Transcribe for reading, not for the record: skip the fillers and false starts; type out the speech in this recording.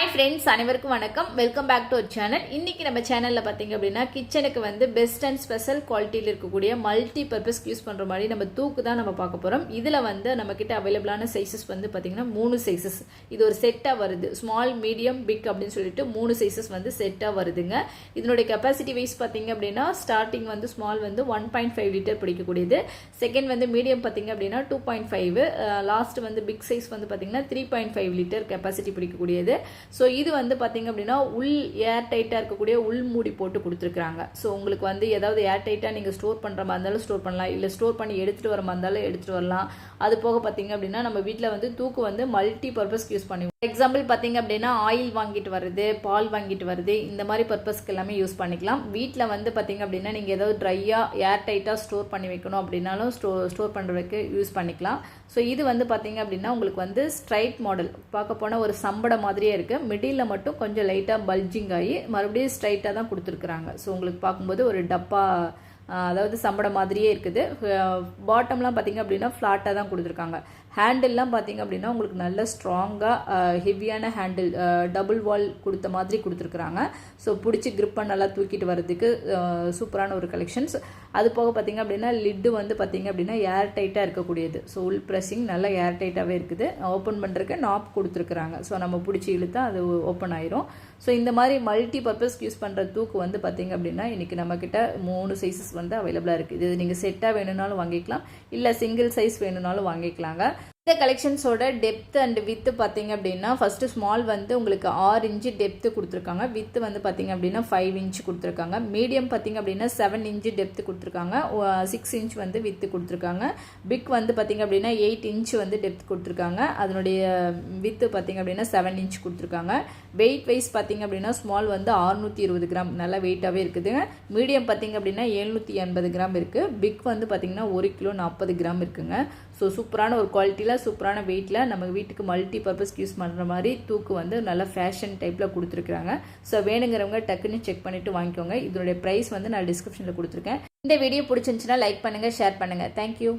Hi friends, அனைவருக்கும் வணக்கம். Welcome back to our channel. இன்னைக்கு நம்ம சேனல்ல பாத்தீங்க அப்படின்னா கிச்சனுக்கு வந்து பெஸ்ட் அண்ட் ஸ்பெஷல் குவாலிட்டியில் இருக்கக்கூடிய மல்டி பர்பஸ் யூஸ் பண்ற மாதிரி நம்ம தூக்கு தான் நம்ம பார்க்க போறோம். இதுல வந்து நம்ம கிட்ட அவைலபிளான சைஸஸ் வந்து பாத்தீங்கன்னா 3 சைஸஸ். இது ஒரு செட்டா வருது. ஸ்மால், மீடியம், பிக் அப்படின்னு சொல்லிட்டு 3 சைஸஸ் வந்து செட்டா வருதுங்க. இதனுடைய கெபாசிட்டி வைஸ் பாத்தீங்க அப்படின்னா ஸ்டார்டிங் வந்து ஸ்மால் வந்து 1.5 லிட்டர் பிடிக்கக்கூடியது. செகண்ட் வந்து மீடியம் பாத்தீங்க அப்படின்னா 2.5, லாஸ்ட் வந்து பிக் சைஸ் வந்து பாத்தீங்கன்னா 3.5 லிட்டர் கெபாசிட்டி பிடிக்கக்கூடியது. ஸோ இது வந்து பார்த்தீங்க அப்படின்னா உள் ஏர் டைட்டாக இருக்கக்கூடிய உள் மூடி போட்டு கொடுத்துருக்குறாங்க. ஸோ உங்களுக்கு வந்து ஏதாவது ஏர் டைட்டாக நீங்கள் ஸ்டோர் பண்ணுற மாதிரி இருந்தாலும் ஸ்டோர் பண்ணலாம், இல்லை ஸ்டோர் பண்ணி எடுத்துகிட்டு வர மாதிரி இருந்தாலும் எடுத்துகிட்டு வரலாம். அது போக பார்த்தீங்க அப்படின்னா நம்ம வீட்டில் வந்து தூக்கு வந்து மல்டி பர்பஸ்க்கு யூஸ் பண்ணி, எக்ஸாம்பிள் பார்த்தீங்க அப்படின்னா ஆயில் வாங்கிட்டு வருது, பால் வாங்கிட்டு வருது, இந்த மாதிரி பர்பஸ்க்கு எல்லாமே யூஸ் பண்ணிக்கலாம். வீட்டில் வந்து பார்த்தீங்க அப்படின்னா நீங்கள் ஏதாவது ட்ரையாக ஏர் டைட்டாக ஸ்டோர் பண்ணி வைக்கணும் அப்படின்னாலும் ஸ்டோர் பண்ணுறதுக்கு யூஸ் பண்ணிக்கலாம். ஸோ இது வந்து பார்த்தீங்க அப்படின்னா உங்களுக்கு வந்து ஸ்ட்ரைட் மாடல் பார்க்க போனால் ஒரு சம்பட மாதிரியே இருக்குது. மிடில் மட்டும் கொஞ்சம் லைட்டாக பல்ஜிங் ஆகி மறுபடியும் ஸ்ட்ரைட்டாக தான் கொடுத்துருக்குறாங்க. ஸோ உங்களுக்கு பார்க்கும்போது ஒரு டப்பா, அதாவது சம்பட மாதிரியே இருக்குது. பாட்டம்லாம் பார்த்தீங்க அப்படின்னா ஃப்ளாட்டாக தான் கொடுத்துருக்காங்க. ஹேண்டில்லாம் பார்த்தீங்க அப்படின்னா உங்களுக்கு நல்ல ஸ்ட்ராங்காக ஹெவியான ஹேண்டில், டபுள் வால் கொடுத்த மாதிரி கொடுத்துருக்குறாங்க. ஸோ பிடிச்சி கிரிப்பை நல்லா தூக்கிட்டு வர்றதுக்கு சூப்பரான ஒரு கலெக்ஷன்ஸ். அது போக பார்த்தீங்க அப்படின்னா லிட்டு வந்து பார்த்தீங்க அப்படின்னா ஏர் டைட்டாக இருக்கக்கூடியது. ஸோ உள் ப்ரெஸ்ஸிங் நல்லா ஏர் டைட்டாகவே இருக்குது. ஓப்பன் பண்ணுறதுக்கு நாப் கொடுத்துருக்குறாங்க. ஸோ நம்ம பிடிச்சி இழுத்தா அது ஓப்பன் ஆயிரும். ஸோ இந்த மாதிரி மல்டி பர்பஸ் யூஸ் பண்ணுற தூக்கு வந்து பார்த்தீங்க அப்படின்னா இன்றைக்கி நம்மக்கிட்ட 3 சைஸஸ் வந்து அவைலபிளாக இருக்குது. இது நீங்கள் செட்டாக வேணும்னாலும் வாங்கிக்கலாம், இல்லை சிங்கிள் சைஸ் வேணும்னாலும் வாங்கிக்கலாங்க. இந்த கலெக்ஷன்ஸோட டெப்த் அண்ட் வித்து பார்த்தீங்க அப்படின்னா ஃபஸ்ட்டு ஸ்மால் வந்து உங்களுக்கு 6 இன்ச்சு டெப்த்து கொடுத்துருக்காங்க. வித்து வந்து பார்த்தீங்க அப்படின்னா 5 இன்ச் கொடுத்துருக்காங்க. மீடியம் பார்த்தீங்க அப்படின்னா 7 இன்ச்சு டெப்த்து கொடுத்துருக்காங்க. 6 இன்ச் வந்து வித்து கொடுத்துருக்காங்க. பிக் வந்து பார்த்தீங்க அப்படின்னா 8 இன்ச் வந்து டெப்த் கொடுத்துருக்காங்க. அதனுடைய வித்து பார்த்தீங்க அப்படின்னா 7 இன்ச் கொடுத்துருக்காங்க. வெயிட் வைஸ் பார்த்தீங்க அப்படின்னா ஸ்மால் வந்து 620 கிராம் நல்லா வெயிட்டாகவே இருக்குதுங்க. மீடியம் பார்த்தீங்க அப்படின்னா 780 கிராம் இருக்குது. பிக் வந்து பார்த்தீங்கன்னா 1 கிலோ 40 கிராம் இருக்குங்க. ஸோ சூப்பரான ஒரு குவாலிட்டியில், சூப்பரான வெயிட்டில் நம்ம வீட்டுக்கு மல்டி பர்பஸ் யூஸ் பண்ணுற மாதிரி தூக்கு வந்து நல்ல ஃபேஷன் டைப்பில் கொடுத்துருக்குறாங்க. ஸோ வேணுங்கிறவங்க டக்குன்னு செக் பண்ணிவிட்டு வாங்கிக்கோங்க. இதனுடைய ப்ரைஸ் வந்து நான் டிஸ்கிரிப்ஷனில் கொடுத்துருக்கேன். இந்த வீடியோ பிடிச்சிருந்துச்சுன்னா லைக் பண்ணுங்கள், ஷேர் பண்ணுங்கள். தேங்க்யூ.